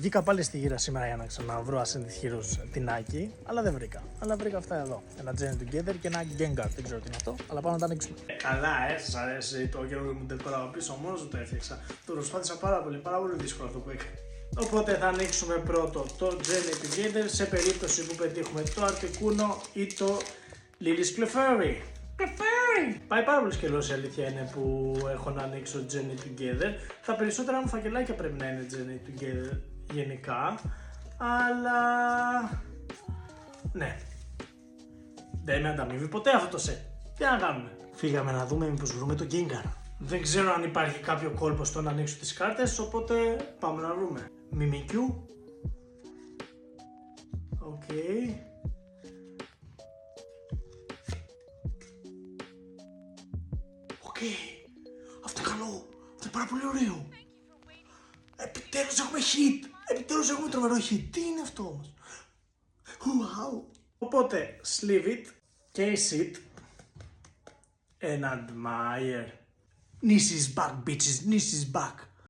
Βγήκα πάλι στη γύρα σήμερα για να ξαναβρω Ascended Heroes την Nike, αλλά δεν βρήκα. Αλλά βρήκα αυτά εδώ. Ένα Journey Together και ένα Gengar. Δεν ξέρω τι είναι αυτό, αλλά πάμε να τα ανοίξουμε. Καλά, σας αρέσει το καινούργιο μου decor από πίσω, μόνος μου το έφτιαξα. Το προσπάθησα πάρα πολύ δύσκολο αυτό που έκανα. Οπότε θα ανοίξουμε πρώτο το Journey Together σε περίπτωση που πετύχουμε το Articuno ή το Lily's Clefairy. Πάει πάρα πολύ καιρός, η αλήθεια είναι, που έχω να ανοίξω Journey Together. Τα περισσότερα μου φακελάκια πρέπει να είναι Journey Together γενικά, αλλά ναι, δεν με ανταμείβει ποτέ αυτό το set. Τι να κάνουμε. Φύγαμε να δούμε μήπως βρούμε το Gengar. Δεν ξέρω αν υπάρχει κάποιο κόλπο στο να ανοίξω τις κάρτες, οπότε πάμε να βρούμε. Mimikyu. Οκ. Αυτό είναι καλό, αυτό είναι πάρα πολύ ωραίο. Επιτέλους έχουμε hit, επιτέλους έχουμε τρομερό hit. Τι είναι αυτό όμως? Wow. Οπότε, sleeve it, case it, and admire. Nis is back, bitches, Nis is back.